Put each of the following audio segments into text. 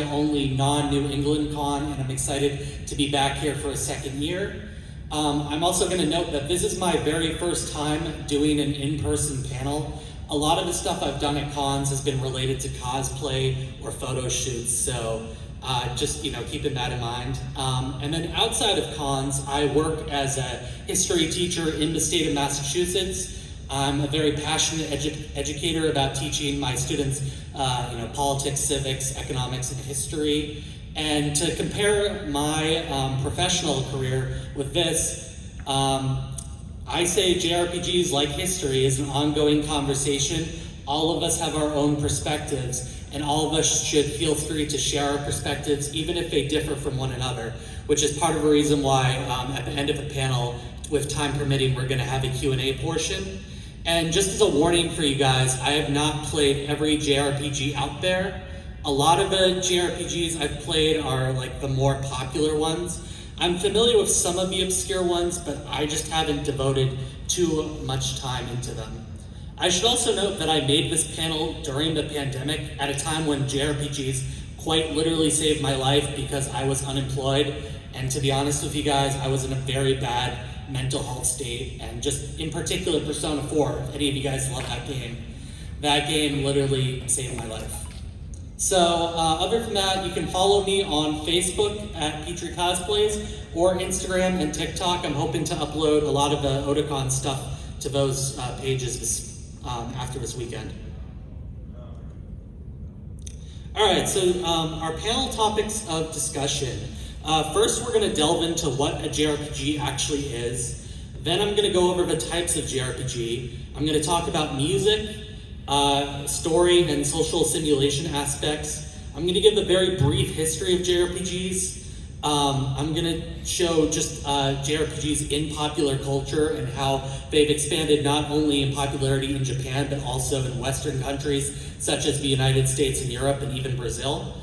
my only non-New England con, and I'm excited to be back here for a second year. I'm also going to note that this is my very first time doing an in-person panel. A lot of the stuff I've done at cons has been related to cosplay or photo shoots, so just keeping that in mind. And then outside of cons, I work as a history teacher in the state of Massachusetts. I'm a very passionate educator about teaching my students politics, civics, economics, and history. And to compare my professional career with this, I say JRPGs, like history, is an ongoing conversation. All of us have our own perspectives, and all of us should feel free to share our perspectives, even if they differ from one another, which is part of a reason why at the end of the panel, with time permitting, we're going to have a Q&A portion. And just as a warning for you guys, I have not played every JRPG out there. A lot of the JRPGs I've played are like the more popular ones. I'm familiar with some of the obscure ones, but I just haven't devoted too much time into them. I should also note that I made this panel during the pandemic at a time when JRPGs quite literally saved my life because I was unemployed. And to be honest with you guys, I was in a very bad mental health state, and just in particular Persona 4, if any of you guys love that game literally saved my life. So other than that, you can follow me on Facebook at Petry Cosplays or Instagram and TikTok. I'm hoping to upload a lot of the Otakon stuff to those pages after this weekend. All right, so our panel topics of discussion. First, we're going to delve into what a JRPG actually is. Then I'm going to go over the types of JRPG. I'm going to talk about music, story, and social simulation aspects. I'm going to give a very brief history of JRPGs. I'm going to show just JRPGs in popular culture and how they've expanded not only in popularity in Japan, but also in Western countries, such as the United States and Europe and even Brazil.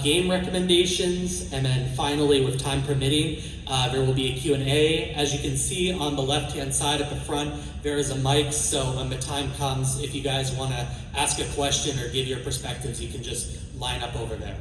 Game recommendations, and then finally, with time permitting, there will be a Q&A. As you can see on the left-hand side at the front, there is a mic, so when the time comes, if you guys want to ask a question or give your perspectives, you can just line up over there.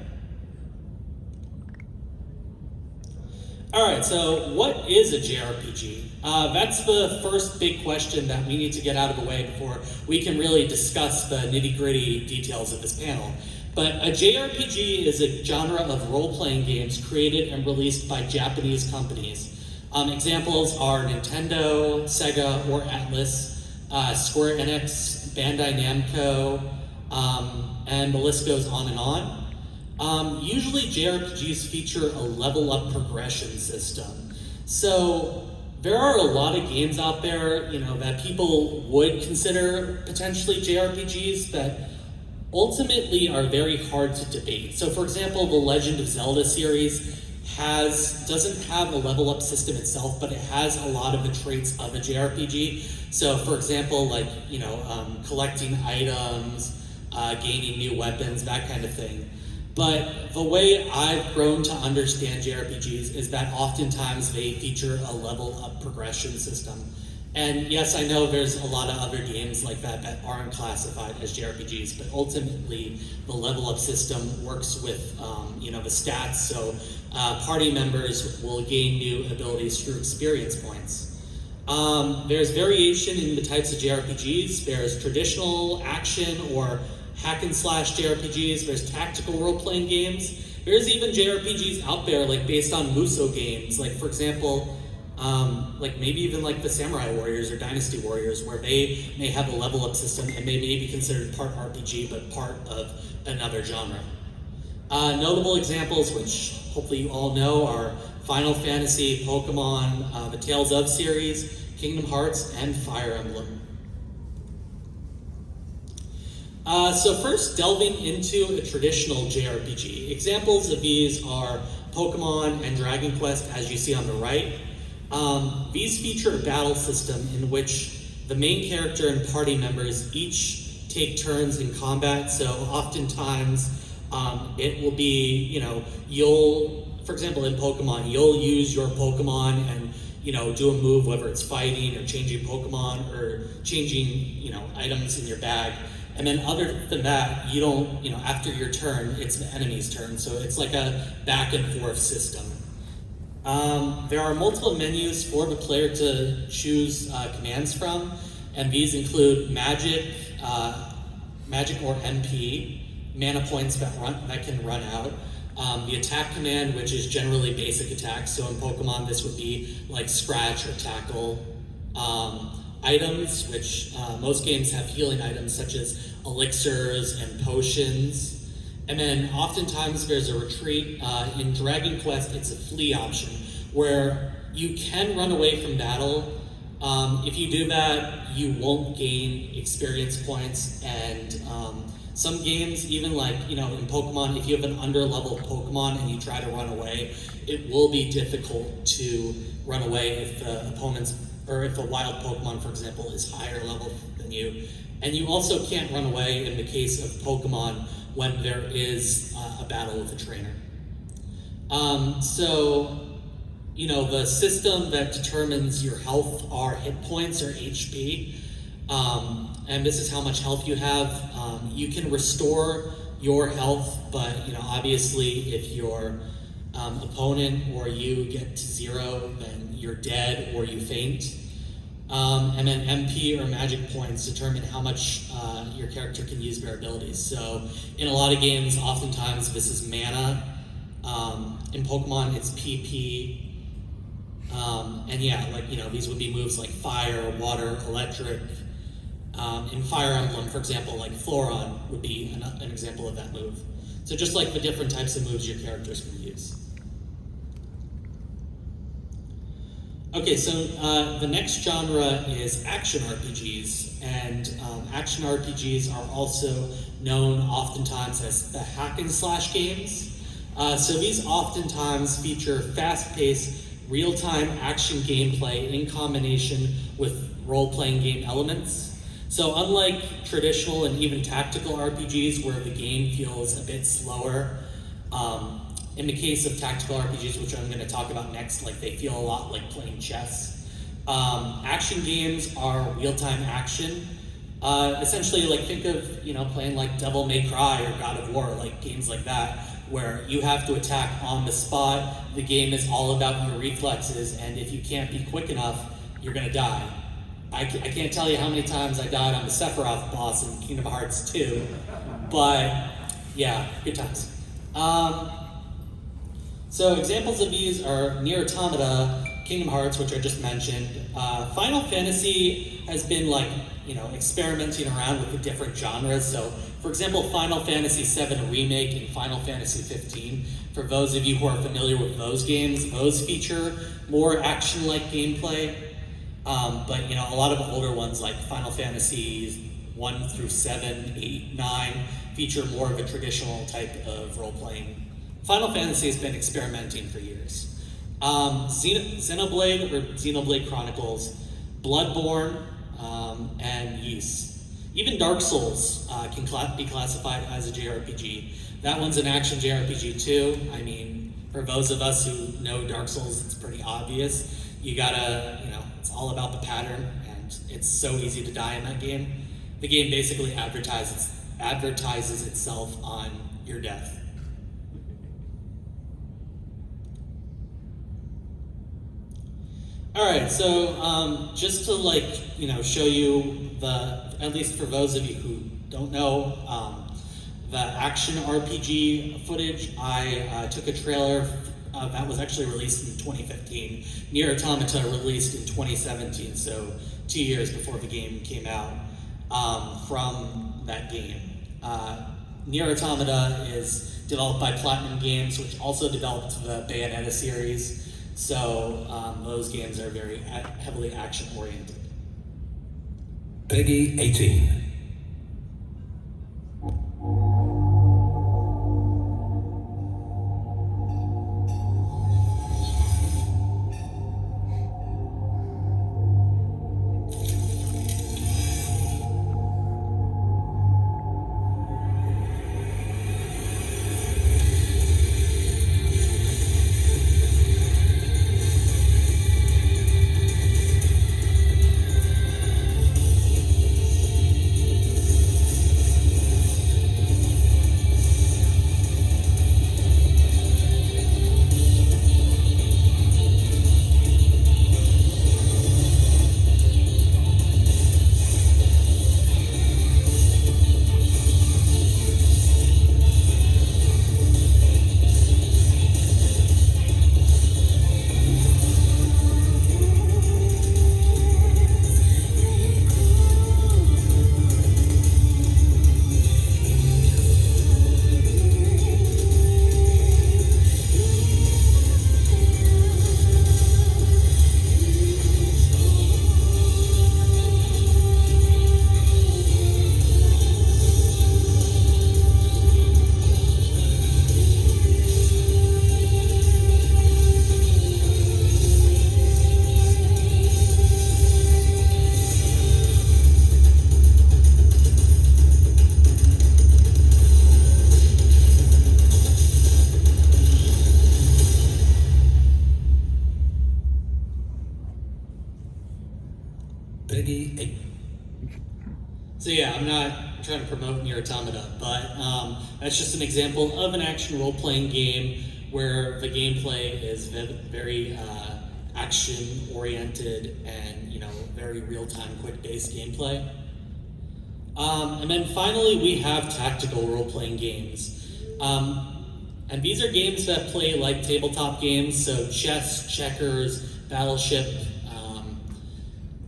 All right, so what is a JRPG? That's the first big question that we need to get out of the way before we can really discuss the nitty-gritty details of this panel. But a JRPG is a genre of role-playing games created and released by Japanese companies. Examples are Nintendo, Sega, or Atlas, Square Enix, Bandai Namco, and the list goes on and on. Usually JRPGs feature a level-up progression system. So there are a lot of games out there, that people would consider potentially JRPGs that ultimately are very hard to debate. So for example, the Legend of Zelda series doesn't have a level up system itself, but it has a lot of the traits of a JRPG. So for example, collecting items, gaining new weapons, that kind of thing. But the way I've grown to understand JRPGs is that oftentimes they feature a level up progression system. And yes, I know there's a lot of other games like that aren't classified as JRPGs, but ultimately the level up system works with the stats, so party members will gain new abilities through experience points. There's variation in the types of JRPGs. There's traditional action or hack and slash JRPGs, there's tactical role-playing games. There's even JRPGs out there based on Musou games, for example, maybe even the Samurai Warriors or Dynasty Warriors, where they may have a level up system and they may be considered part RPG but part of another genre. Notable examples, which hopefully you all know, are Final Fantasy, Pokemon, the Tales of series, Kingdom Hearts, and Fire Emblem. So first, delving into a traditional JRPG. Examples of these are Pokemon and Dragon Quest, as you see on the right. These feature a battle system in which the main character and party members each take turns in combat. So oftentimes it will be, for example, in Pokemon, you'll use your Pokemon and do a move, whether it's fighting or changing Pokemon or changing items in your bag. And then other than that, you don't, after your turn, it's the enemy's turn. So it's like a back and forth system. There are multiple menus for the player to choose commands from, and these include magic or MP, mana points that can run out, the attack command, which is generally basic attacks. So in Pokemon, this would be like Scratch or Tackle. Items, which most games have healing items such as elixirs and potions. And then oftentimes there's a retreat. In Dragon Quest, it's a flee option where you can run away from battle. If you do that, you won't gain experience points. And some games, even like, in Pokemon, if you have an underleveled Pokemon and you try to run away, it will be difficult to run away if the opponent's or if a wild Pokemon, for example, is higher level than you. And you also can't run away in the case of Pokemon when there is a battle with a trainer. The system that determines your health are hit points or HP. And this is how much health you have. You can restore your health, but obviously if your opponent or you get to 0, then you're dead or you faint. And then MP or magic points determine how much your character can use their abilities. So in a lot of games, oftentimes this is mana. In Pokemon, it's PP. These would be moves like fire, water, electric. In Fire Emblem, for example, like Floron would be an example of that move. So just like the different types of moves your characters can use. Okay, so the next genre is action RPGs, and action RPGs are also known oftentimes as the hack and slash games. So these oftentimes feature fast-paced, real-time action gameplay in combination with role-playing game elements. So unlike traditional and even tactical RPGs where the game feels a bit slower, in the case of tactical RPGs, which I'm going to talk about next, they feel a lot like playing chess. Action games are real-time action. Essentially, think of playing like Devil May Cry or God of War, games like that, where you have to attack on the spot. The game is all about your reflexes, and if you can't be quick enough, you're going to die. I can't tell you how many times I died on the Sephiroth boss in Kingdom Hearts 2, but yeah, good times. So examples of these are Nier Automata, Kingdom Hearts, which I just mentioned. Final Fantasy has been experimenting around with the different genres. So for example, Final Fantasy VII Remake and Final Fantasy 15. For those of you who are familiar with those games, those feature more action-like gameplay. But a lot of the older ones like Final Fantasy 1 through 7, 8, 9 feature more of a traditional type of role-playing. Final Fantasy has been experimenting for years. Xenoblade or Xenoblade Chronicles, Bloodborne, and Ys. Even Dark Souls can be classified as a JRPG. That one's an action JRPG too. I mean, for those of us who know Dark Souls, it's pretty obvious. You gotta, it's all about the pattern, and it's so easy to die in that game. The game basically advertises itself on your death. All right, so just to show you at least for those of you who don't know, the action RPG footage, I took a trailer that was actually released in 2015. Nier Automata released in 2017, so 2 years before the game came out from that game. Nier Automata is developed by Platinum Games, which also developed the Bayonetta series. So those games are very heavily action-oriented. Peggy 18. Jrpg. So yeah, I'm not trying to promote Nier Automata, but that's just an example of an action role-playing game where the gameplay is very action-oriented and very real-time, quick-based gameplay. And then finally, we have tactical role-playing games. And these are games that play like tabletop games, so chess, checkers, battleship.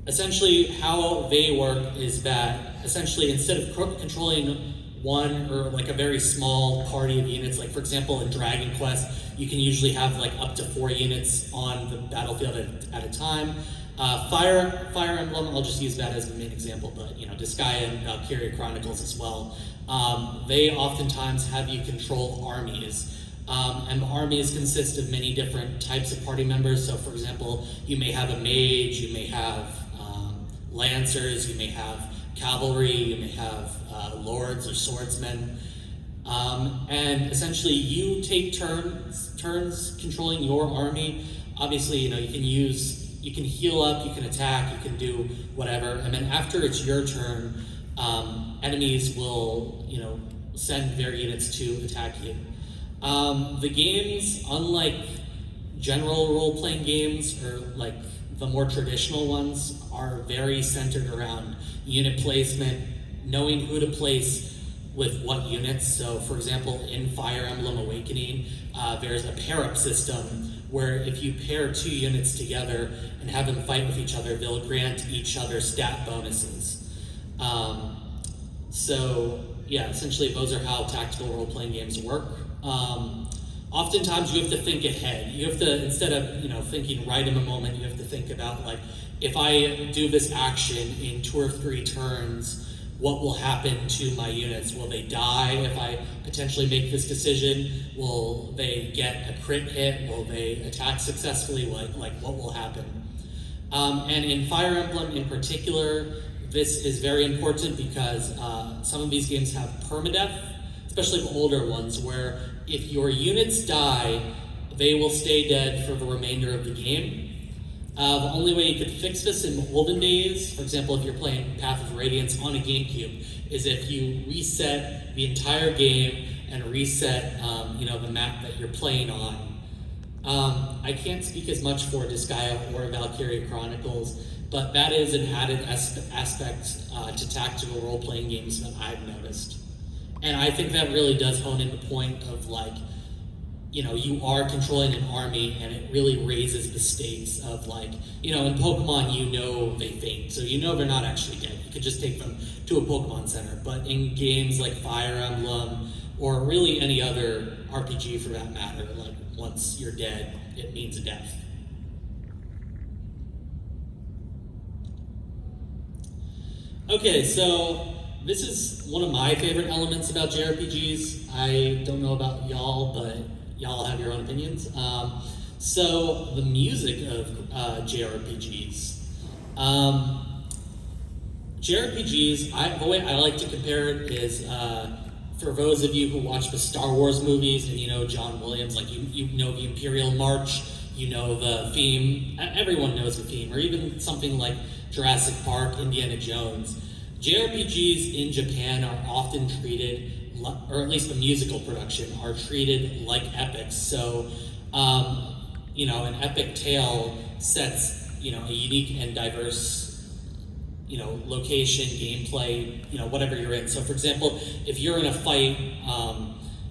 Essentially, how they work is that essentially instead of controlling one or like a very small party of units, like for example in Dragon Quest, you can usually have like up to 4 units on the battlefield at a time. Fire Emblem, I'll just use that as the main example, but Disgaea and Valkyria Chronicles as well. They oftentimes have you control armies. And armies consist of many different types of party members. So for example, you may have a mage, you may have lancers, you may have cavalry, you may have lords or swordsmen. And essentially you take turns controlling your army. Obviously, you can heal up, you can attack, you can do whatever. And then after it's your turn, enemies will, send their units to attack you. The games, unlike general role-playing games or like the more traditional ones, are very centered around unit placement, knowing who to place with what units. So for example, in Fire Emblem Awakening, there's a pair-up system where if you pair 2 units together and have them fight with each other, they'll grant each other stat bonuses. So yeah, essentially those are how tactical role-playing games work. Oftentimes you have to think ahead. You have to, instead of thinking right in the moment, you have to think about like, if I do this action in 2 or 3 turns, what will happen to my units? Will they die if I potentially make this decision? Will they get a crit hit? Will they attack successfully? What will happen? And in Fire Emblem in particular, this is very important because some of these games have permadeath, especially the older ones, where if your units die, they will stay dead for the remainder of the game. The only way you could fix this in the olden days, for example, if you're playing Path of Radiance on a GameCube, is if you reset the entire game and reset the map that you're playing on. I can't speak as much for Disgaea or Valkyria Chronicles, but that is an added aspect to tactical role-playing games that I've noticed. And I think that really does hone in the point of you are controlling an army, and it really raises the stakes of in Pokemon, they faint, so they're not actually dead. You could just take them to a Pokemon Center. But in games like Fire Emblem, or really any other RPG for that matter, once you're dead, it means a death. Okay, so this is one of my favorite elements about JRPGs. I don't know about y'all, but y'all have your own opinions. So the music of JRPGs. JRPGs, the way I like to compare it is, for those of you who watch the Star Wars movies and John Williams, you know the Imperial March, the theme, everyone knows the theme, or even something like Jurassic Park, Indiana Jones. JRPGs in Japan are often treated, or at least the musical production, are treated like epics. So, an epic tale sets, a unique and diverse, location, gameplay, whatever you're in. So, for example, if you're in a fight,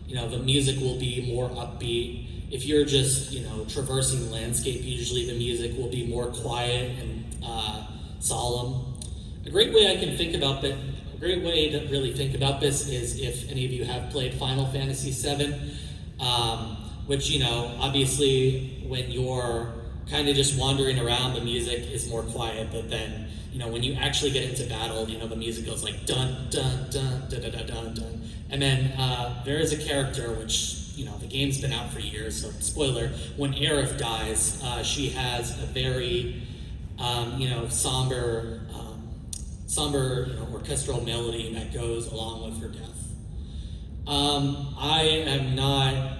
the music will be more upbeat. If you're just, traversing the landscape, usually the music will be more quiet and solemn. A great way to really think about this is if any of you have played Final Fantasy VII, which, obviously when you're kind of just wandering around, the music is more quiet, but then, when you actually get into battle, the music goes like dun, dun, dun, dun, dun, dun, dun, dun. And then there is a character which, the game's been out for years, so spoiler, when Aerith dies, she has a very, somber, orchestral melody that goes along with her death. I am not,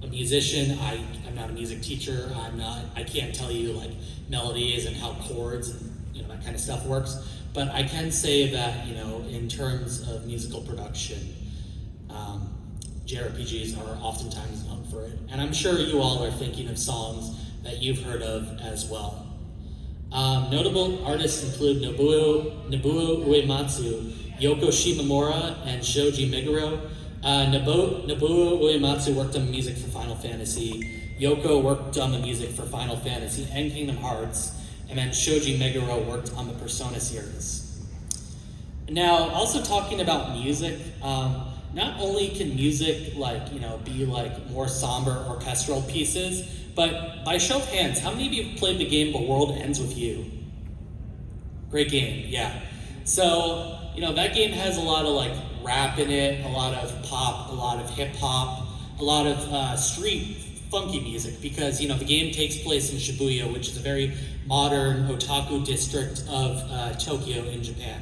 a musician. I'm not a music teacher. I can't tell you melodies and how chords and that kind of stuff works. But I can say that, in terms of musical production, JRPGs are oftentimes known for it. And I'm sure you all are thinking of songs that you've heard of as well. Notable artists include Nobuo Uematsu, Yoko Shimomura, and Shoji Meguro. Nobuo Uematsu worked on music for Final Fantasy. Yoko worked on the music for Final Fantasy and Kingdom Hearts. And then Shoji Meguro worked on the Persona series. Now, also talking about music, not only can music be more somber orchestral pieces, but by show of hands, how many of you have played the game The World Ends With You? Great game, yeah. So, that game has a lot of rap in it, a lot of pop, a lot of hip hop, a lot of street funky music, because the game takes place in Shibuya, which is a very modern otaku district of Tokyo in Japan.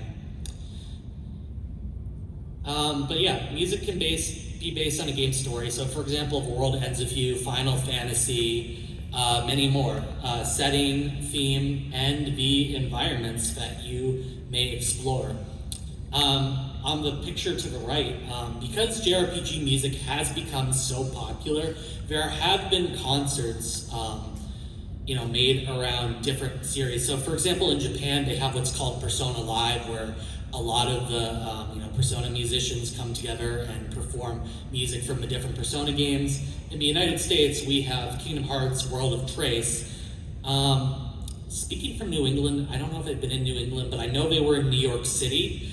But yeah, music can be based on a game story. So for example, The World Ends With You, Final Fantasy, many more. Setting, theme, and the environments that you may explore. On the picture to the right, because JRPG music has become so popular, there have been concerts made around different series. So for example, in Japan, they have what's called Persona Live, where a lot of the Persona musicians come together and perform music from the different Persona games. In the United States, we have Kingdom Hearts World of Trace. Speaking from New England, I don't know if they've been in New England, but I know they were in New York City,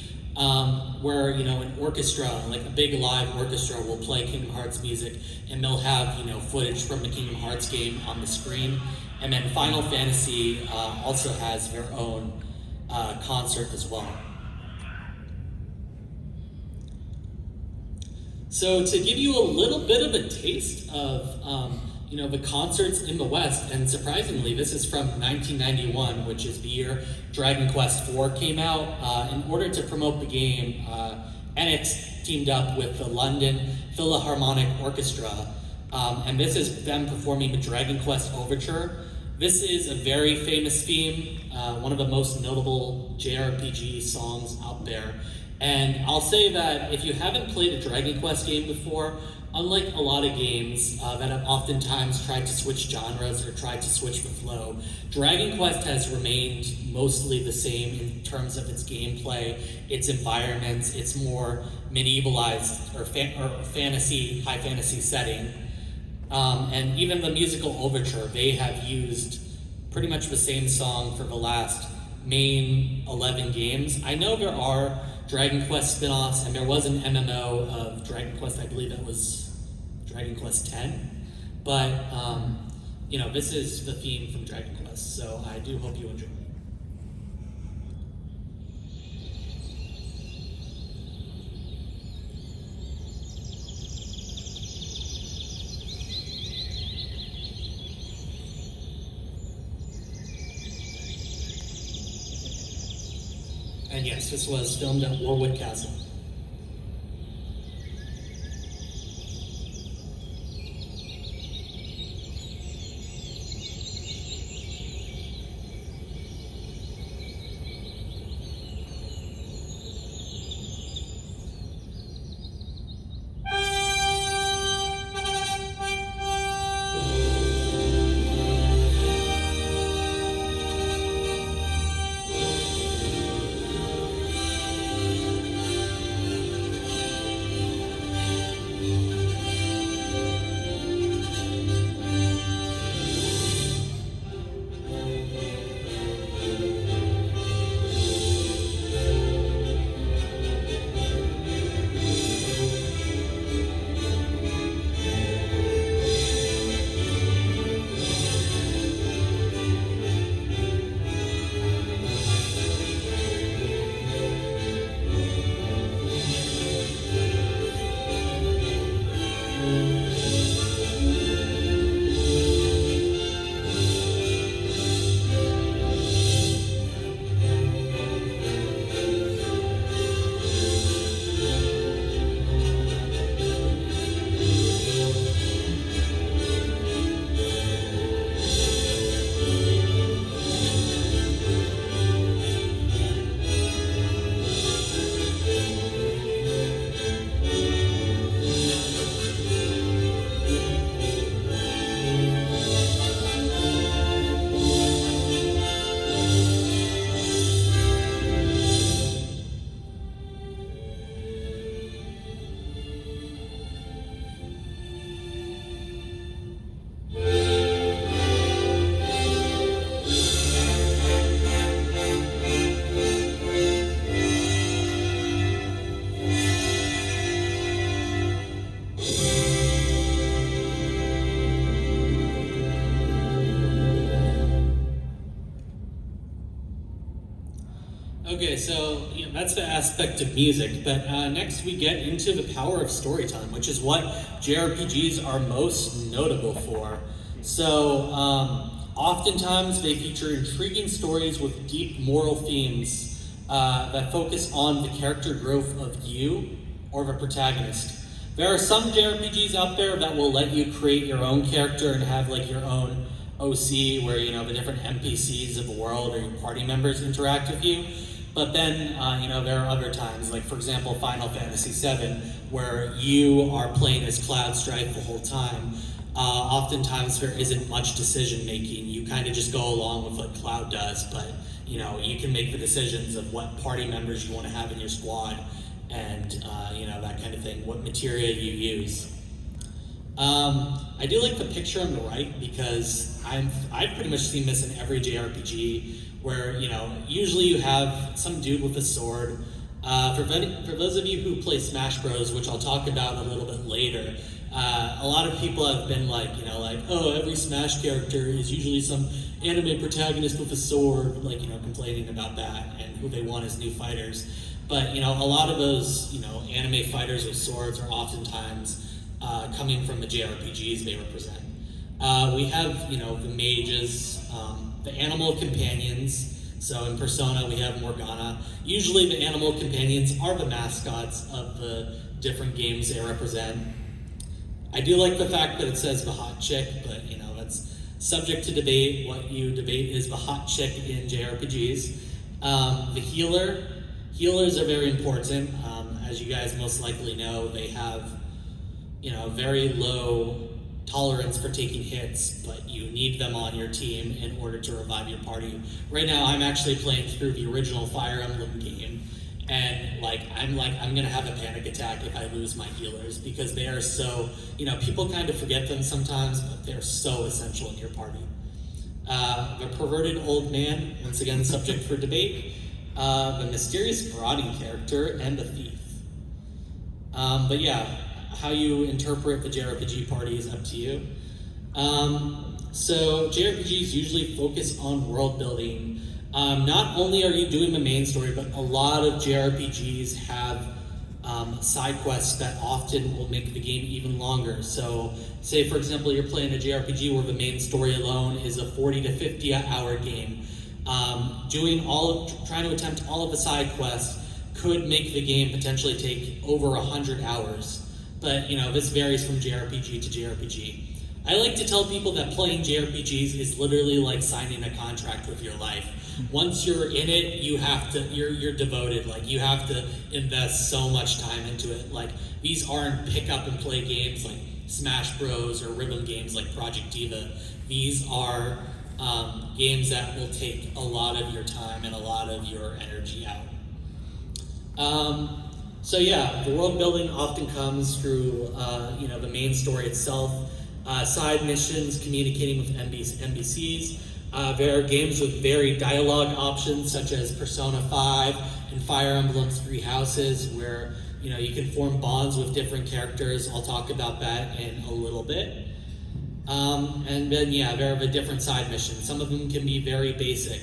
where an orchestra, like a big live orchestra, will play Kingdom Hearts music, and they'll have footage from the Kingdom Hearts game on the screen. And then Final Fantasy also has their own concert as well. So to give you a little bit of a taste of the concerts in the West, and surprisingly, this is from 1991, which is the year Dragon Quest IV came out. In order to promote the game, Enix teamed up with the London Philharmonic Orchestra, and this is them performing the Dragon Quest Overture. This is a very famous theme, one of the most notable JRPG songs out there. And I'll say that if you haven't played a Dragon Quest game before, unlike a lot of games that have oftentimes tried to switch genres or tried to switch the flow, Dragon Quest has remained mostly the same in terms of its gameplay, its environments, its more medievalized or fantasy, high fantasy setting. And even the musical overture, they have used pretty much the same song for the last main 11 games. I know there are Dragon Quest spin-offs, and there was an MMO of Dragon Quest, I believe that was Dragon Quest X, but this is the theme from Dragon Quest, so I do hope you enjoy it. And yes, this was filmed at Warwick Castle. Okay, so that's the aspect of music, but next we get into the power of storytelling, which is what JRPGs are most notable for. So, oftentimes they feature intriguing stories with deep moral themes that focus on the character growth of you or the protagonist. There are some JRPGs out there that will let you create your own character and have like your own OC where the different NPCs of the world or your party members interact with you. But then there are other times, like for example Final Fantasy VII, where you are playing as Cloud Strife the whole time. Oftentimes there isn't much decision making. You kind of just go along with what Cloud does, but you can make the decisions of what party members you want to have in your squad and that kind of thing, what materia you use. I do like the picture on the right because I've pretty much seen this in every JRPG where usually you have some dude with a sword. For those of you who play Smash Bros, which I'll talk about a little bit later, a lot of people have been like, oh, every Smash character is usually some anime protagonist with a sword, complaining about that and who they want as new fighters. But a lot of those anime fighters with swords are oftentimes coming from the JRPGs they represent. We have the mages, the animal companions. So in Persona we have Morgana. Usually the animal companions are the mascots of the different games they represent. I do like the fact that it says the hot chick, but that's subject to debate. What you debate is the hot chick in JRPGs. The healers are very important. As you guys most likely know, they have very low tolerance for taking hits, but you need them on your team in order to revive your party. Right now I'm actually playing through the original Fire Emblem game, and I'm gonna have a panic attack if I lose my healers because they are so, people kind of forget them sometimes, but they're so essential in your party. The perverted old man, once again subject for debate, the mysterious marauding character, and the thief. But yeah, how you interpret the JRPG party is up to you. So JRPGs usually focus on world building. Not only are you doing the main story, but a lot of JRPGs have side quests that often will make the game even longer. So say for example you're playing a JRPG where the main story alone is a 40 to 50 hour game. Trying to attempt all of the side quests could make the game potentially take over 100 hours. But this varies from JRPG to JRPG. I like to tell people that playing JRPGs is literally like signing a contract with your life. Once you're in it, you're devoted. You have to invest so much time into it. These aren't pick up and play games like Smash Bros or rhythm games like Project Diva. These are games that will take a lot of your time and a lot of your energy out. So yeah, the world building often comes through the main story itself, side missions, communicating with NPCs. There are games with varied dialogue options such as Persona 5 and Fire Emblem Three Houses, where you can form bonds with different characters. I'll talk about that in a little bit. And then there are the different side missions. Some of them can be very basic,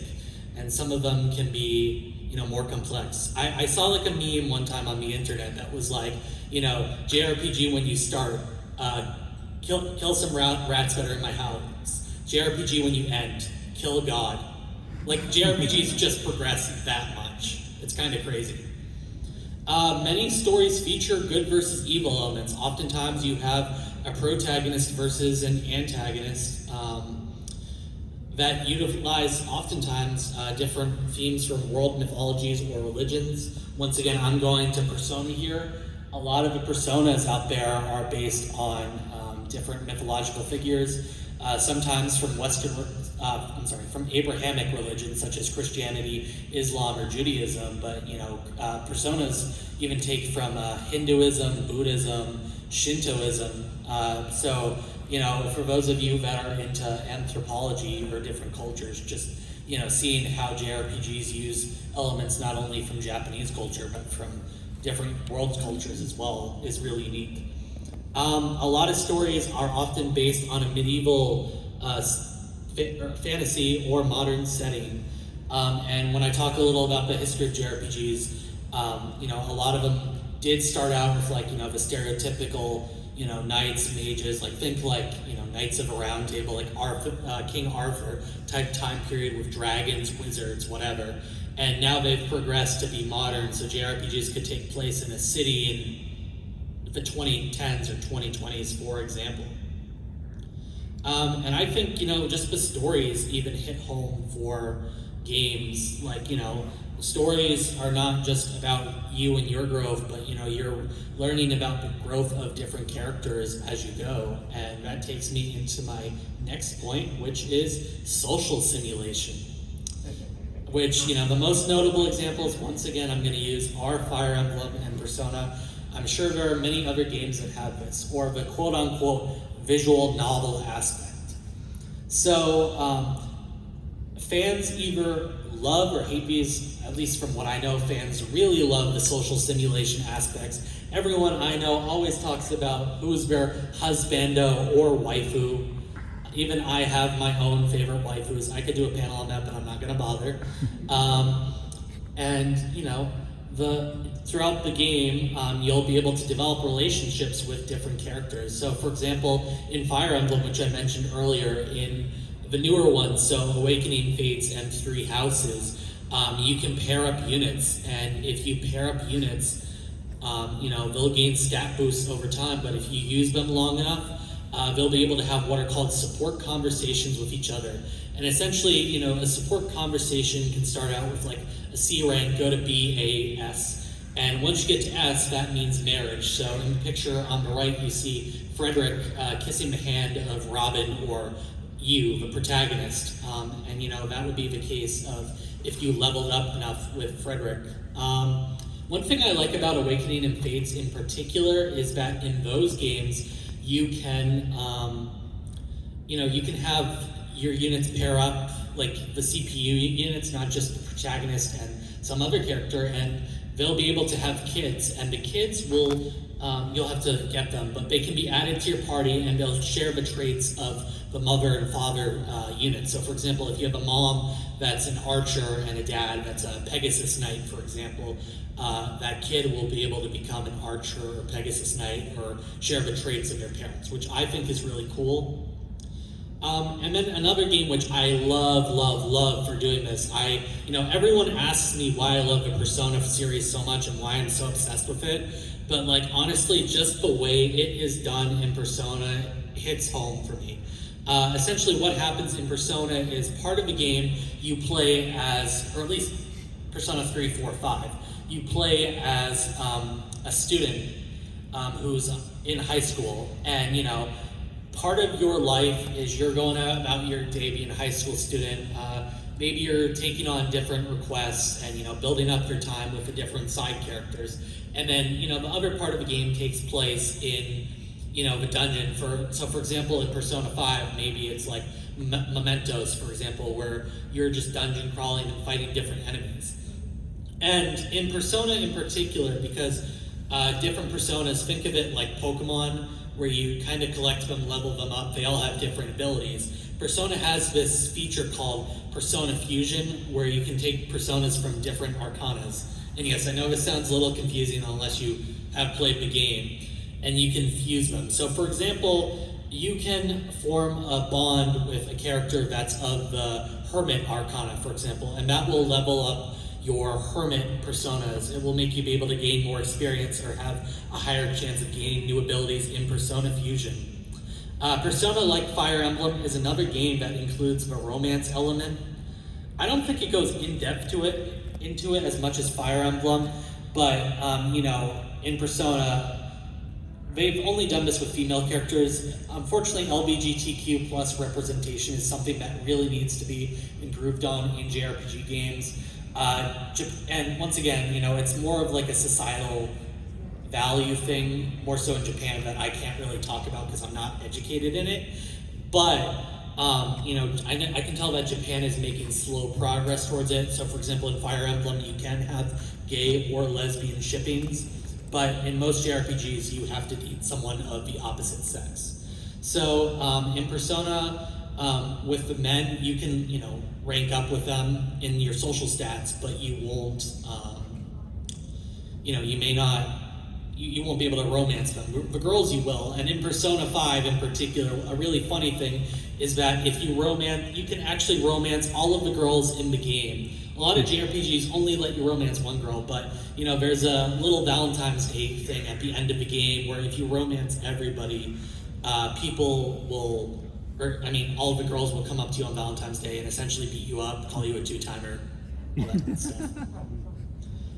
and some of them can be more complex. I saw a meme one time on the internet that was JRPG when you start, kill some rats that are in my house. JRPG when you end, kill a god. JRPGs just progress that much. It's kind of crazy. Many stories feature good versus evil elements. Oftentimes you have a protagonist versus an antagonist. That utilize oftentimes different themes from world mythologies or religions. Once again, I'm going to Persona here. A lot of the personas out there are based on different mythological figures, sometimes from from Abrahamic religions such as Christianity, Islam, or Judaism. But personas even take from Hinduism, Buddhism, Shintoism. For those of you that are into anthropology or different cultures, just seeing how JRPGs use elements not only from Japanese culture but from different world cultures as well is really neat. A lot of stories are often based on a medieval fantasy or modern setting. And when I talk a little about the history of JRPGs, a lot of them did start out with like, the stereotypical, knights, mages, like think like, Knights of a Round Table, like King Arthur type time period with dragons, wizards, whatever. And now they've progressed to be modern, so JRPGs could take place in a city in the 2010s or 2020s, for example. And I think, just the stories even hit home for games. Like, stories are not just about you and your growth, but, you're learning about the growth of different characters as you go. And that takes me into my next point, which is social simulation. Which, the most notable examples, once again, I'm going to use are Fire Emblem and Persona. I'm sure there are many other games that have this, or the quote-unquote visual novel aspect. So, fans either love or hate these. At least from what I know, fans really love the social simulation aspects. Everyone I know always talks about who's their husbando or waifu. Even I have my own favorite waifus. I could do a panel on that, but I'm not going to bother. And throughout the game, you'll be able to develop relationships with different characters. So, for example, in Fire Emblem, which I mentioned earlier, in the newer ones, so Awakening Fates and Three Houses, you can pair up units, and if you pair up units, they'll gain stat boosts over time, but if you use them long enough, they'll be able to have what are called support conversations with each other. And essentially, a support conversation can start out with like a C rank, go to B, A, S. And once you get to S, that means marriage. So in the picture on the right, you see Frederick kissing the hand of Robin or you, the protagonist. And that would be the case of if you leveled up enough with Frederick. One thing I like about Awakening and Fates in particular is that in those games, you can, you can have your units pair up, like the CPU units, not just the protagonist and some other character, and they'll be able to have kids, and the kids will, you'll have to get them, but they can be added to your party, and they'll share the traits of the mother and father units. So for example, if you have a mom that's an archer and a dad that's a Pegasus Knight, for example, that kid will be able to become an archer or Pegasus Knight or share the traits of their parents, which I think is really cool. And then another game which I love for doing this, everyone asks me why I love the Persona series so much and why I'm so obsessed with it, but like honestly, just the way it is done in Persona hits home for me. Essentially what happens in Persona is part of the game you play as, or at least Persona 3, 4, 5, you play as a student who's in high school, and part of your life is you're going out about your day being a high school student. Maybe you're taking on different requests and building up your time with the different side characters. And then the other part of the game takes place in the dungeon. For example, in Persona 5, maybe it's like Mementos, for example, where you're just dungeon crawling and fighting different enemies. And in Persona in particular, because different personas, think of it like Pokemon, where you kind of collect them, level them up, they all have different abilities. Persona has this feature called Persona Fusion, where you can take personas from different arcanas. And yes, I know this sounds a little confusing unless you have played the game, and you can fuse them. So for example, you can form a bond with a character that's of the Hermit Arcana, for example, and that will level up your Hermit personas. It will make you be able to gain more experience or have a higher chance of gaining new abilities in Persona Fusion. Persona, like Fire Emblem, is another game that includes the romance element. I don't think it goes into it as much as Fire Emblem, but in Persona, they've only done this with female characters. Unfortunately, LGBTQ plus representation is something that really needs to be improved on in JRPG games. And once again, it's more of like a societal value thing, more so in Japan, that I can't really talk about because I'm not educated in it. But, I can tell that Japan is making slow progress towards it. So for example, in Fire Emblem, you can have gay or lesbian shippings, but in most JRPGs, you have to date someone of the opposite sex. So in Persona, With the men, you can, rank up with them in your social stats, but you won't, you may not, you won't be able to romance them. The girls you will, and in Persona 5 in particular, a really funny thing is that if you can actually romance all of the girls in the game. A lot of JRPGs only let you romance one girl, but there's a little Valentine's Day thing at the end of the game where if you romance everybody, all of the girls will come up to you on Valentine's Day and essentially beat you up, call you a two-timer, all that good stuff.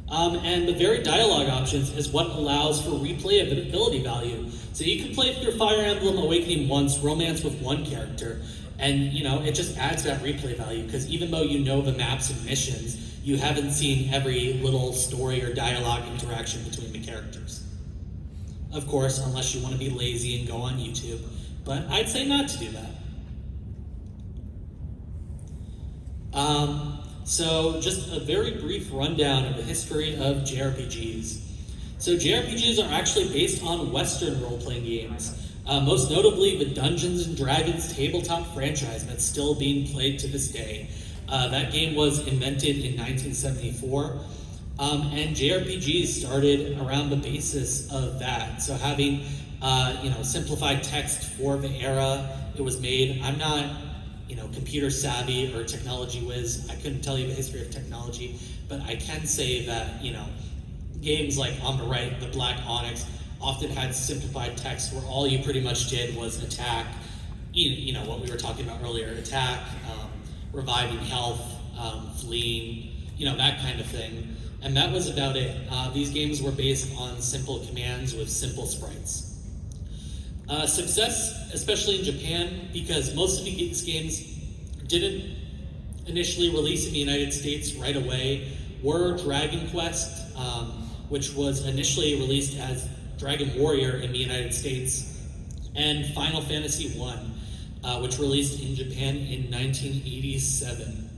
And the varied dialogue options is what allows for replayability value. So you can play through Fire Emblem Awakening once, romance with one character, and it just adds that replay value, because even though you know the maps and missions, you haven't seen every little story or dialogue interaction between the characters. Of course, unless you want to be lazy and go on YouTube, but I'd say not to do that. So just a very brief rundown of the history of JRPGs. So JRPGs are actually based on Western role-playing games. Most notably, the Dungeons & Dragons tabletop franchise that's still being played to this day. That game was invented in 1974, and JRPGs started around the basis of that. So having, simplified text for the era it was made. I'm not, computer savvy or technology whiz. I couldn't tell you the history of technology, but I can say that, games like on the right, the Black Onyx, often had simplified text where all you pretty much did was attack, what we were talking about earlier, attack, reviving health, fleeing, that kind of thing. And that was about it. These games were based on simple commands with simple sprites. Success, especially in Japan, because most of these games didn't initially release in the United States right away, were Dragon Quest, which was initially released as Dragon Warrior in the United States, and Final Fantasy I, which released in Japan in 1987.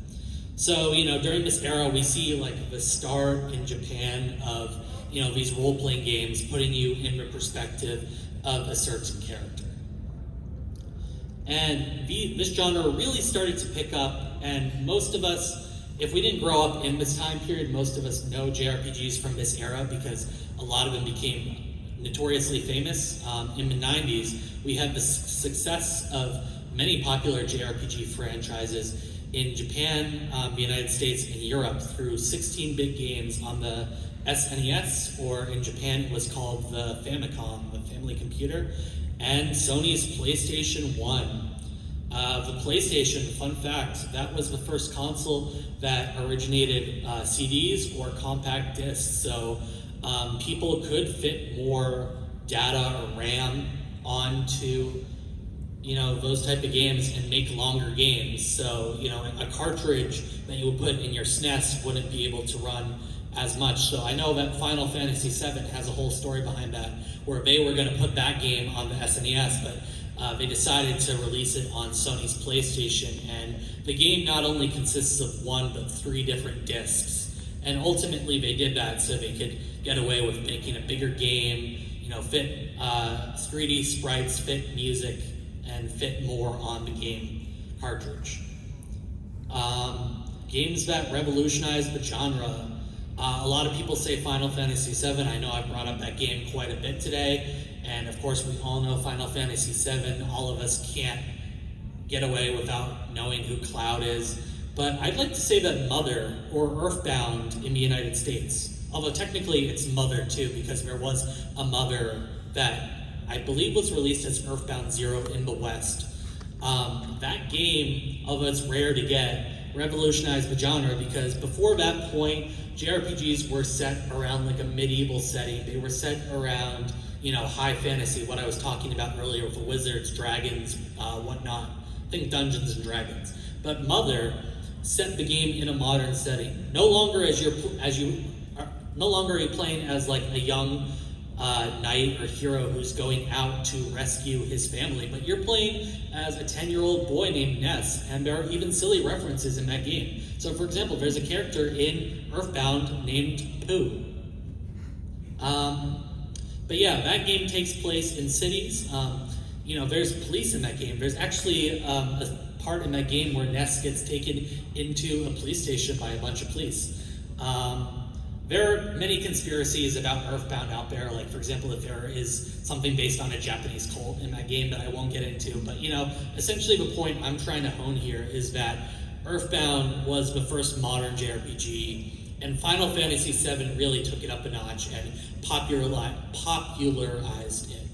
So, during this era, we see the start in Japan of, these role-playing games, putting you in the perspective of a certain character. And this genre really started to pick up, and most of us, if we didn't grow up in this time period, most of us know JRPGs from this era because a lot of them became notoriously famous. In the 90s, we had the success of many popular JRPG franchises in Japan, the United States, and Europe through 16-bit games on the SNES, or in Japan it was called the Famicom, the Family Computer, and Sony's PlayStation 1. The PlayStation, fun fact, that was the first console that originated CDs or compact discs, so people could fit more data or RAM onto those type of games and make longer games. So a cartridge that you would put in your SNES wouldn't be able to run as much. So I know that Final Fantasy VII has a whole story behind that, where they were going to put that game on the SNES, but they decided to release it on Sony's PlayStation, and the game not only consists of one but 3 different discs. And ultimately they did that so they could get away with making a bigger game, fit 3D sprites, fit music, and fit more on the game cartridge. Games that revolutionized the genre. A lot of people say Final Fantasy VII. I know I brought up that game quite a bit today, and of course we all know Final Fantasy VII. All of us can't get away without knowing who Cloud is. But I'd like to say that Mother, or Earthbound in the United States, although technically it's Mother too, because there was a Mother that I believe was released as Earthbound Zero in the West. That game, although it's rare to get, revolutionized the genre, because before that point, JRPGs were set around a medieval setting. They were set around, high fantasy, what I was talking about earlier with the wizards, dragons, whatnot. Think Dungeons and Dragons. But Mother set the game in a modern setting. No longer are you playing as a young knight or hero who's going out to rescue his family, but you're playing as a 10-year-old boy named Ness, and there are even silly references in that game. So for example, there's a character in Earthbound named Pooh. But yeah, that game takes place in cities. there's police in that game. There's actually a part in that game where Ness gets taken into a police station by a bunch of police. There are many conspiracies about Earthbound out there, like for example, if there is something based on a Japanese cult in that game that I won't get into, but essentially the point I'm trying to hone here is that Earthbound was the first modern JRPG, and Final Fantasy VII really took it up a notch and popularized it.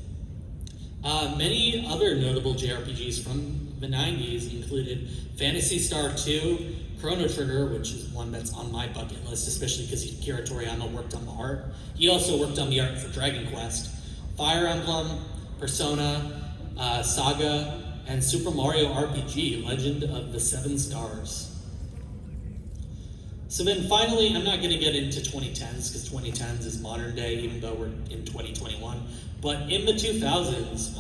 Many other notable JRPGs from the 90s included Phantasy Star 2, Chrono Trigger, which is one that's on my bucket list, especially because Akira Toriyama worked on the art. He also worked on the art for Dragon Quest, Fire Emblem, Persona, Saga, and Super Mario RPG, Legend of the Seven Stars. So then finally, I'm not going to get into 2010s, because 2010s is modern day, even though we're in 2021. But in the 2000s,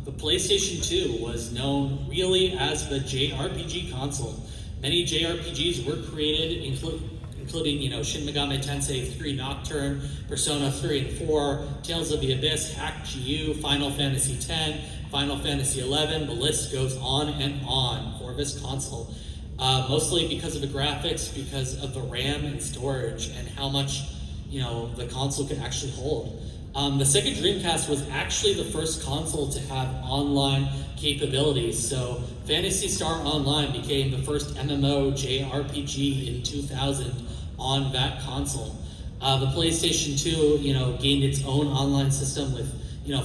the PlayStation 2 was known really as the JRPG console. Many JRPGs were created, including Shin Megami Tensei 3 Nocturne, Persona 3 and 4, Tales of the Abyss, Hack GU, Final Fantasy X, Final Fantasy XI. The list goes on and on for this console. Mostly because of the graphics, because of the RAM and storage, and how much the console could actually hold. The Sega Dreamcast was actually the first console to have online capabilities, so Phantasy Star Online became the first MMO JRPG in 2000 on that console. The PlayStation 2, gained its own online system with,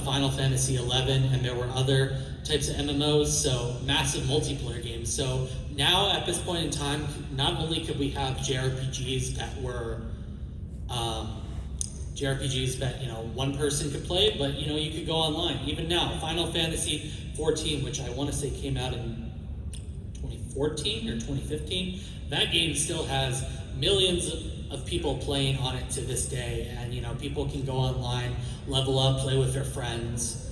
Final Fantasy XI, and there were other types of MMOs, so massive multiplayer games. So now at this point in time, not only could we have JRPGs that were JRPGs that one person could play, but you could go online. Even now, Final Fantasy 14, which I want to say came out in 2014 or 2015, that game still has millions of people playing on it to this day, and people can go online, level up, play with their friends.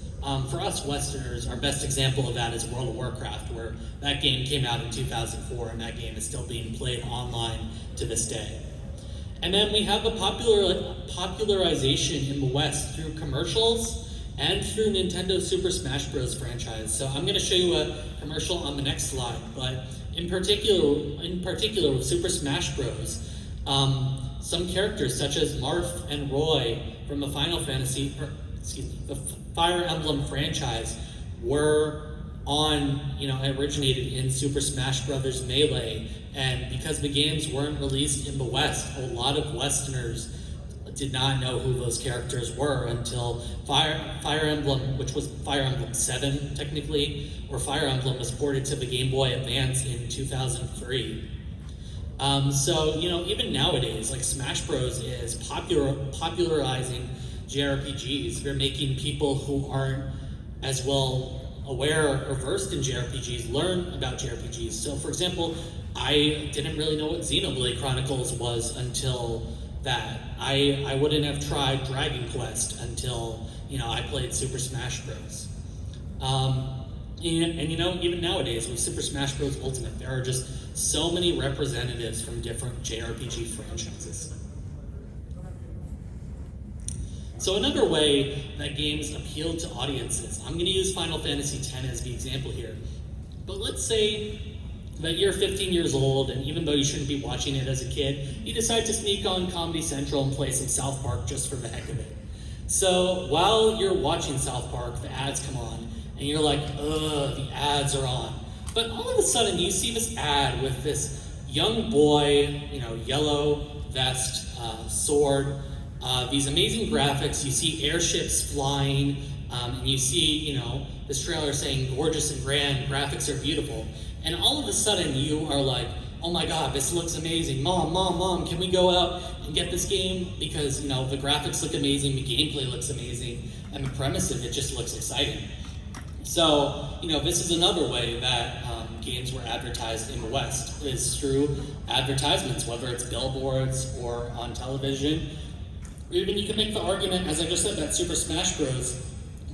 For us Westerners, our best example of that is World of Warcraft, where that game came out in 2004, and that game is still being played online to this day. And then we have a popularization in the West through commercials and through Nintendo Super Smash Bros. Franchise. So I'm going to show you a commercial on the next slide, but in particular with Super Smash Bros., some characters such as Marth and Roy from the the Fire Emblem franchise were originated in Super Smash Bros. Melee, and because the games weren't released in the West, a lot of Westerners did not know who those characters were until Fire Emblem, which was Fire Emblem 7 technically, or Fire Emblem was ported to the Game Boy Advance in 2003. So even nowadays, like Smash Bros. Is popularizing JRPGs. They're making people who aren't as well aware or versed in JRPGs learn about JRPGs. So for example, I didn't really know what Xenoblade Chronicles was until that. I wouldn't have tried Dragon Quest until I played Super Smash Bros. Even nowadays with Super Smash Bros. Ultimate, there are just so many representatives from different JRPG franchises. So another way that games appeal to audiences, I'm going to use Final Fantasy X as the example here, but let's say that you're 15 years old, and even though you shouldn't be watching it as a kid, you decide to sneak on Comedy Central and play some South Park just for the heck of it. So while you're watching South Park, the ads come on, and you're like, ugh, the ads are on. But all of a sudden, you see this ad with this young boy, yellow vest, sword, these amazing graphics. You see airships flying, and you see, this trailer saying gorgeous and grand, graphics are beautiful. And all of a sudden you are like, oh my God, this looks amazing. Mom, can we go out and get this game? Because, the graphics look amazing, the gameplay looks amazing, and the premise of it just looks exciting. So, this is another way that games were advertised in the West, is through advertisements, whether it's billboards or on television. Or even you can make the argument, as I just said, that Super Smash Bros.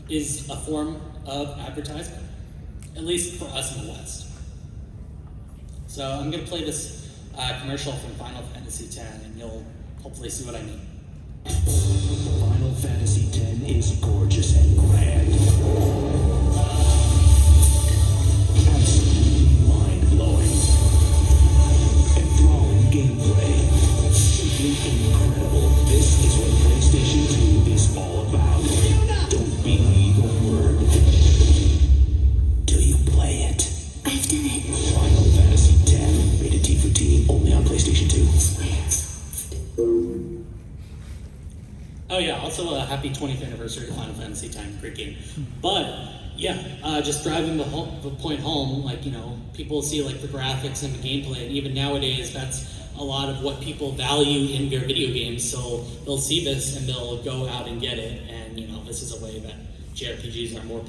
Is a form of advertisement, at least for us in the West. So I'm going to play this commercial from Final Fantasy X, and you'll hopefully see what I mean. Final Fantasy X is gorgeous and grand. happy 20th anniversary to Final Fantasy X, great game. But yeah, just driving the point home, like, you know, people see like the graphics and the gameplay, and even nowadays that's a lot of what people value in their video games, so they'll see this and they'll go out and get it, and you know, this is a way that JRPGs are more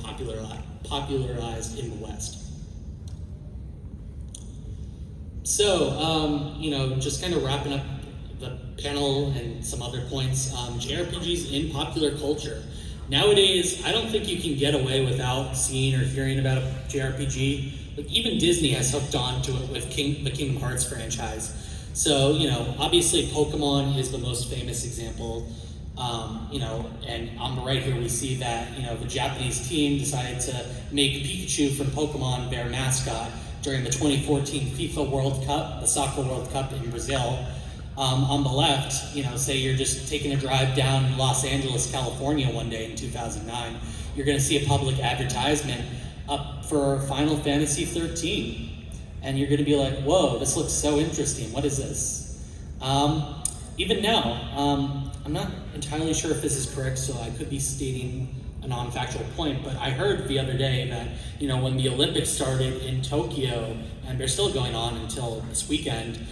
popularized in the West. So, you know, just kind of wrapping up the panel and some other points, JRPGs in popular culture. Nowadays, I don't think you can get away without seeing or hearing about a JRPG. Like, even Disney has hooked on to it with the Kingdom Hearts franchise. So, you know, obviously Pokemon is the most famous example. You know, and on the right here we see that, you know, the Japanese team decided to make Pikachu from Pokemon their mascot during the 2014 FIFA World Cup, the Soccer World Cup in Brazil. On the left, you know, say you're just taking a drive down Los Angeles, California one day in 2009, you're going to see a public advertisement up for Final Fantasy 13. And you're going to be like, whoa, this looks so interesting. What is this? Even now, I'm not entirely sure if this is correct, so I could be stating a non-factual point, but I heard the other day that, you know, when the Olympics started in Tokyo, and they're still going on until this weekend,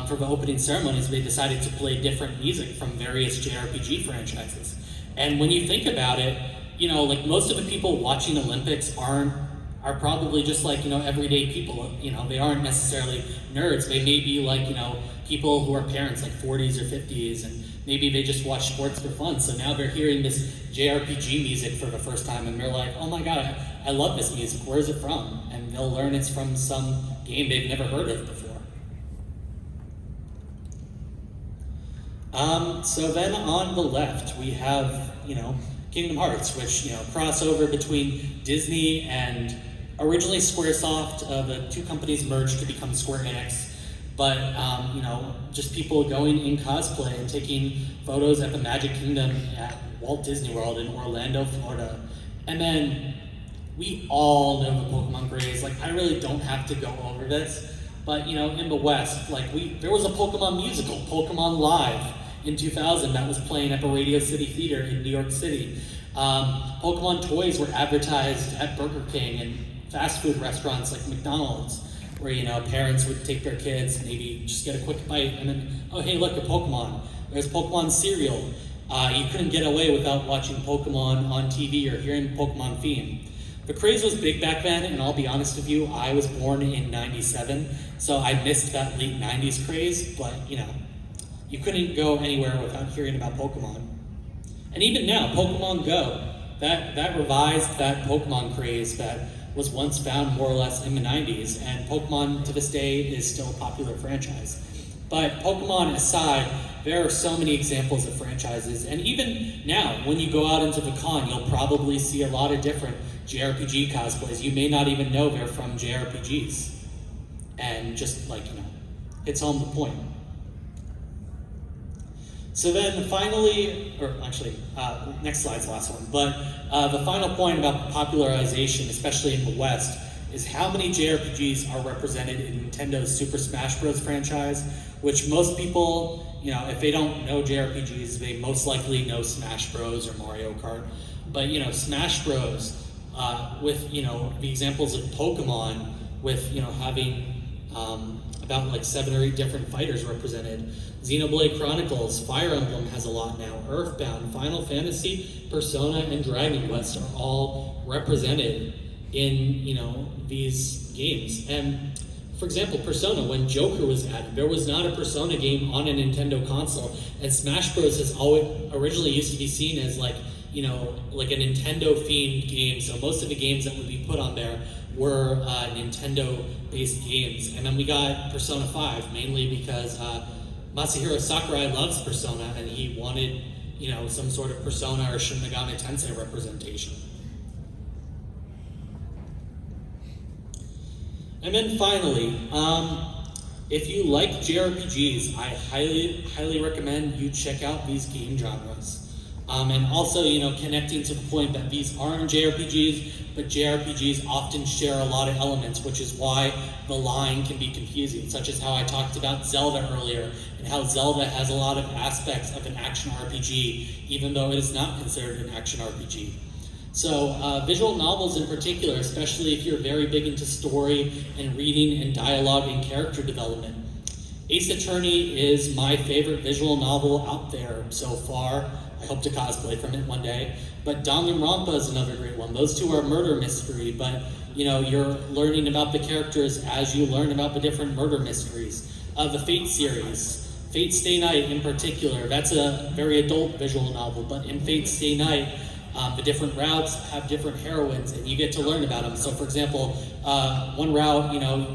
for the opening ceremonies, they decided to play different music from various JRPG franchises. And when you think about it, you know, like most of the people watching Olympics are probably just like, you know, everyday people. You know, they aren't necessarily nerds. They may be like, you know, people who are parents, like 40s or 50s, and maybe they just watch sports for fun. So now they're hearing this JRPG music for the first time, and they're like, oh my god, I love this music. Where is it from? And they'll learn it's from some game they've never heard of before. So then on the left, we have, you know, Kingdom Hearts, which, you know, crossover between Disney and originally Squaresoft. The two companies merged to become Square Enix. But, you know, just people going in cosplay and taking photos at the Magic Kingdom at Walt Disney World in Orlando, Florida. And then we all know the Pokemon craze. Like, I really don't have to go over this. But, you know, in the West, like, there was a Pokemon musical, Pokemon Live, in 2000 that was playing at the Radio City Theater in New York City. Pokemon toys were advertised at Burger King and fast food restaurants like McDonald's, where, you know, parents would take their kids, maybe just get a quick bite, and then, oh, hey, look, a Pokemon. There's Pokemon cereal. You couldn't get away without watching Pokemon on TV or hearing Pokemon theme. The craze was big back then, and I'll be honest with you, I was born in 97, so I missed that late 90s craze, but, you know, you couldn't go anywhere without hearing about Pokemon. And even now, Pokemon Go, that revised that Pokemon craze that was once found more or less in the 90s, and Pokemon to this day is still a popular franchise. But Pokemon aside, there are so many examples of franchises, and even now, when you go out into the con, you'll probably see a lot of different JRPG cosplays. You may not even know they're from JRPGs. And just like, you know, it's home the point. So then finally, or actually, next slide's the last one, but the final point about popularization, especially in the West, is how many JRPGs are represented in Nintendo's Super Smash Bros. Franchise, which most people, you know, if they don't know JRPGs, they most likely know Smash Bros. Or Mario Kart. But, you know, Smash Bros. With, you know, the examples of Pokemon, with, you know, having about like 7 or 8 different fighters represented. Xenoblade Chronicles, Fire Emblem has a lot now. Earthbound, Final Fantasy, Persona, and Dragon Quest are all represented in, you know, these games. And for example, Persona, when Joker was added, there was not a Persona game on a Nintendo console, and Smash Bros. Has always originally used to be seen as like, you know, like a Nintendo-themed game. So most of the games that would be put on there were Nintendo-based games. And then we got Persona 5, mainly because Masahiro Sakurai loves Persona, and he wanted, you know, some sort of Persona or Shin Megami Tensei representation. And then finally, if you like JRPGs, I highly recommend you check out these game genres. And also, connecting to the point that these aren't JRPGs, but JRPGs often share a lot of elements, which is why the line can be confusing, such as how I talked about Zelda earlier, and how Zelda has a lot of aspects of an action RPG, even though it is not considered an action RPG. So visual novels in particular, especially if you're very big into story and reading and dialogue and character development. Ace Attorney is my favorite visual novel out there so far. I hope to cosplay from it one day. But Danganronpa is another great one. Those two are murder mystery, but you're learning about the characters as you learn about the different murder mysteries. The Fate series, Fate Stay Night in particular, that's a very adult visual novel, but in Fate Stay Night, the different routes have different heroines, and you get to learn about them. So, for example, one route,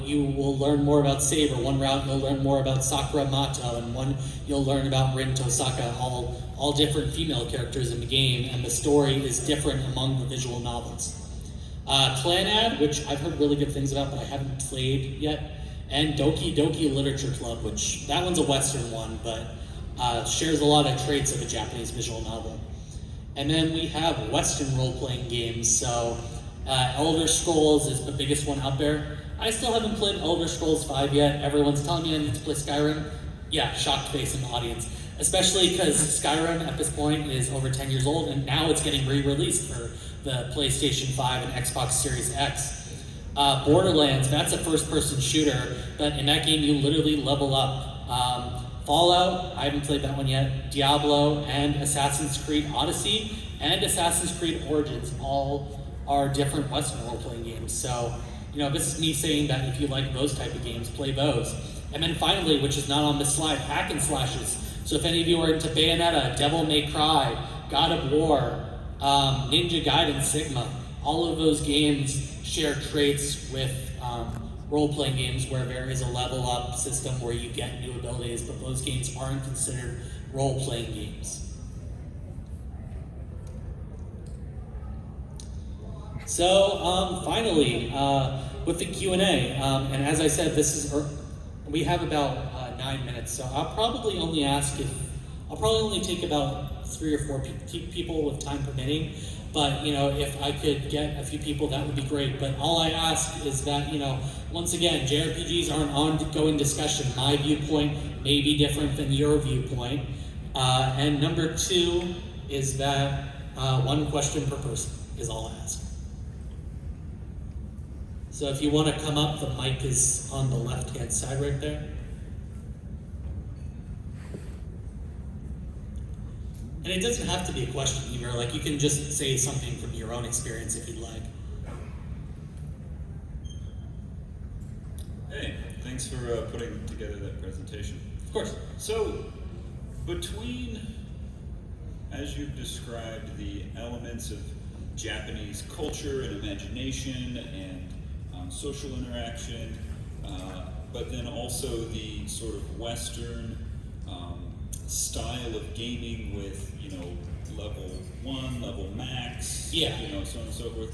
you will learn more about Saber. One route, you'll learn more about Sakura Mato, and one you'll learn about Rin Tosaka. All different female characters in the game, and the story is different among the visual novels. Clanad, which I've heard really good things about, but I haven't played yet, and Doki Doki Literature Club, which that one's a Western one, but shares a lot of traits of a Japanese visual novel. And then we have Western role-playing games, so Elder Scrolls is the biggest one out there. I still haven't played Elder Scrolls 5 yet. Everyone's telling me I need to play Skyrim. Yeah, shocked face in the audience. Especially because Skyrim at this point is over 10 years old, and now it's getting re-released for the PlayStation 5 and Xbox Series X. Borderlands, that's a first-person shooter, but in that game you literally level up. Fallout, I haven't played that one yet. Diablo and Assassin's Creed Odyssey and Assassin's Creed Origins all are different Western role-playing games. So, this is me saying that if you like those type of games, play those. And then finally, which is not on this slide, hack and slashes. So if any of you are into Bayonetta, Devil May Cry, God of War, Ninja Gaiden Sigma, all of those games share traits with role-playing games where there is a level-up system where you get new abilities, but those games aren't considered role-playing games. So finally, with the Q&A, and as I said, we have about 9 minutes, so I'll probably only take about 3 or 4 people with time permitting. But, if I could get a few people, that would be great. But all I ask is that, once again, JRPGs are an ongoing discussion. My viewpoint may be different than your viewpoint. And number 2 is that 1 question per person is all I ask. So if you want to come up, the mic is on the left-hand side right there. And it doesn't have to be a question either. Like, you can just say something from your own experience if you'd like. Hey, thanks for putting together that presentation. Of course. So, between, as you've described, the elements of Japanese culture and imagination and social interaction, but then also the sort of Western style of gaming with, level 1, level max, so on and so forth.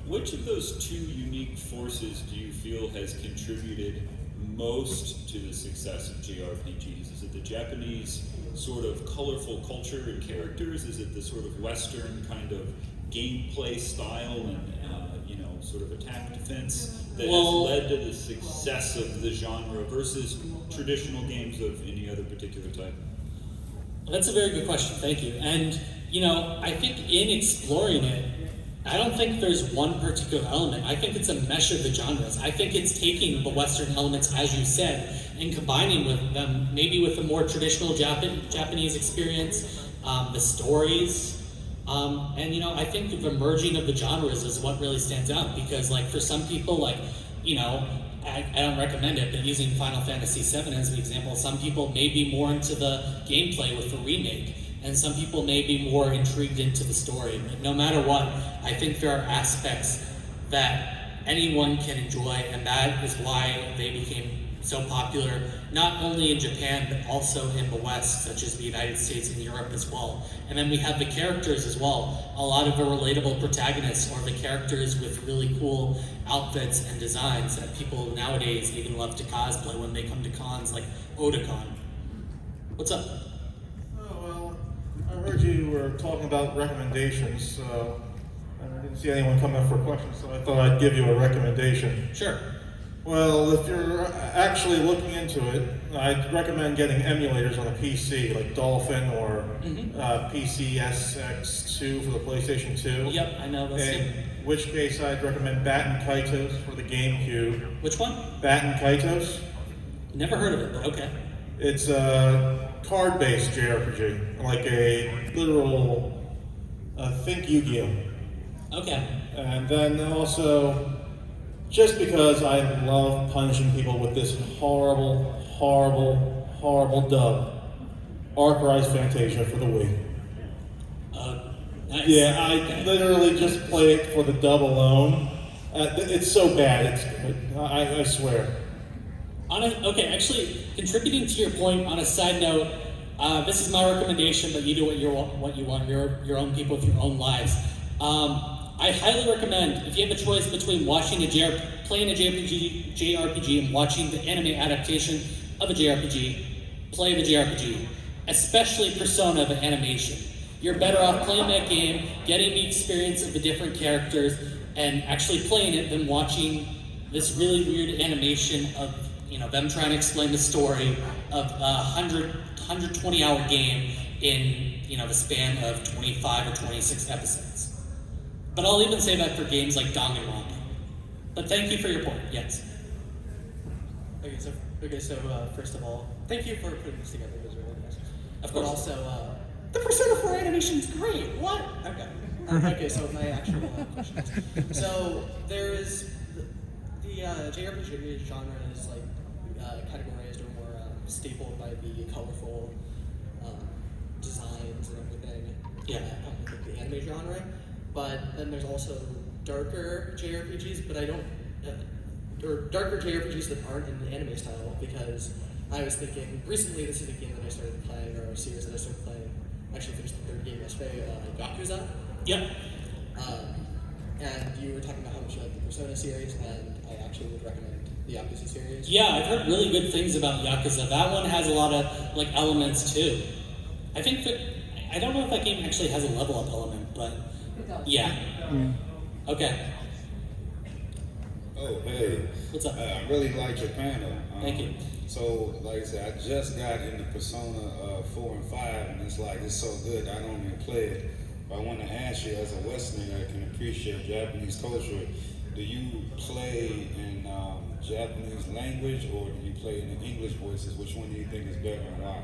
Which of those 2 unique forces do you feel has contributed most to the success of JRPGs? Is it the Japanese sort of colorful culture and characters? Is it the sort of Western kind of gameplay style and sort of attack defense that has led to the success of the genre versus traditional games of any other particular type? That's a very good question, thank you. And, I think in exploring it, I don't think there's one particular element. I think it's a mesh of the genres. I think it's taking the Western elements, as you said, and combining with them, maybe with a more traditional Japanese experience, the stories, and I think the merging of the genres is what really stands out, because for some people, I don't recommend it, but using Final Fantasy VII as an example, some people may be more into the gameplay with the remake, and some people may be more intrigued into the story. But no matter what, I think there are aspects that anyone can enjoy, and that is why they became so popular, not only in Japan, but also in the West, such as the United States and Europe as well. And then we have the characters as well. A lot of the relatable protagonists are the characters with really cool outfits and designs that people nowadays even love to cosplay when they come to cons like Otakon. What's up? Oh, well, I I heard you were talking about recommendations, so I didn't see anyone come up for questions, so I thought I'd give you a recommendation. Sure. Well, if you're actually looking into it, I'd recommend getting emulators on a PC, like Dolphin or PCSX2 for the PlayStation 2. Yep, I know those. In which case, I'd recommend Batten Kaitos for the GameCube. Which one? Batten Kaitos. Never heard of it, but okay. It's a card-based JRPG, like a literal think Yu-Gi-Oh! Okay. And then also, just because I love punishing people with this horrible, horrible, horrible dub, Arc Rise Fantasia for the Wii. Nice. Yeah, I literally just play it for the dub alone. It's so bad, it's good. I swear. Okay, actually, contributing to your point, on a side note, this is my recommendation, but you do what you want, your own people with your own lives. I highly recommend, if you have a choice between playing a JRPG and watching the anime adaptation of a JRPG, play the JRPG, especially Persona, the animation. You're better off playing that game, getting the experience of the different characters, and actually playing it than watching this really weird animation of them trying to explain the story of a 120-hour game in the span of 25 or 26 episodes. But I'll even say that for games like Danganronpa. But thank you for your point. Yes. Okay, so first of all, thank you for putting this together. It was really nice. Of But course. also, The Persona 4 animation is great. What? okay. Okay, so my actual questions. So there is the JRPG genre is like categorized or more stapled by the colorful designs and everything. Yeah. Like the anime genre. But then there's also darker JRPGs, but I don't, or darker JRPGs that aren't in the anime style, because I was thinking, recently this is a game that I started playing, or a series that I started playing, actually finished the third game yesterday, Yakuza. Yep. And you were talking about how much you like the Persona series, and I actually would recommend the Yakuza series. Yeah, I've heard really good things about Yakuza. That one has a lot of elements too. I think that I don't know if that game actually has a level up element, but yeah. Okay. Oh, hey. What's up? I really like your panel. Thank you. So, like I said, I just got into Persona 4 and 5, and it's so good, I don't even play it. But I want to ask you, as a Westerner that can appreciate Japanese culture, do you play in Japanese language, or do you play in the English voices? Which one do you think is better and why?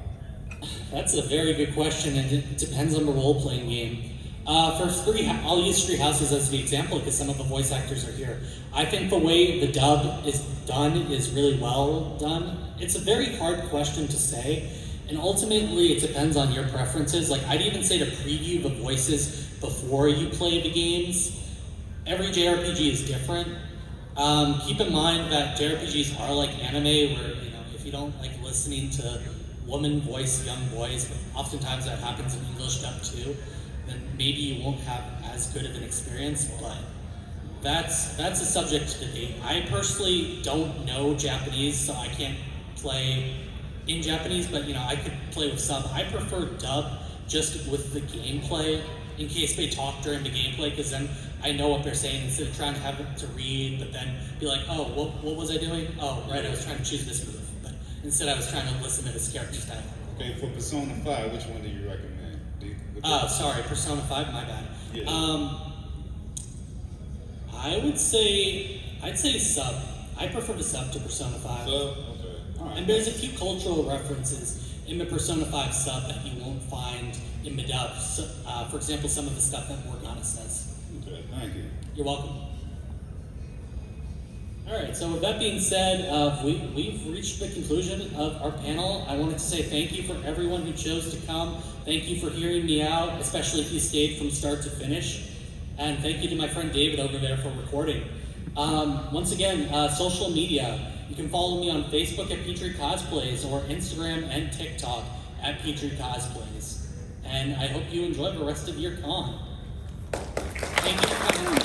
That's a very good question, and it depends on the role-playing game. I'll use Three Houses as the example because some of the voice actors are here. I think the way the dub is done is really well done. It's a very hard question to say, and ultimately it depends on your preferences. Like, I'd even say to preview the voices before you play the games. Every JRPG is different. Keep in mind that JRPGs are like anime, where if you don't like listening to woman voice young boys, but oftentimes that happens in English dub too, then maybe you won't have as good of an experience, but that's a subject to debate. I personally don't know Japanese, so I can't play in Japanese, but I could play with sub. I prefer dub just with the gameplay, in case they talk during the gameplay, because then I know what they're saying instead of trying to have it to read, but then be like, oh, what was I doing? Oh, right, I was trying to choose this move, but instead I was trying to listen to this character's dialogue. Okay, for Persona 5, which one do you recommend? Sorry, Persona 5, my bad. Yeah. I'd say sub. I prefer the sub to Persona 5. So, okay. All right. And there's a few cultural references in the Persona 5 sub that you won't find in the dub. So, for example, some of the stuff that Morgana says. Okay, thank you. You're welcome. Alright, so with that being said, we've reached the conclusion of our panel. I wanted to say thank you for everyone who chose to come. Thank you for hearing me out, especially if you stayed from start to finish. And thank you to my friend David over there for recording. Once again, social media. You can follow me on Facebook at Petry Cosplays or Instagram and TikTok at Petry Cosplays. And I hope you enjoy the rest of your con. Thank you for coming.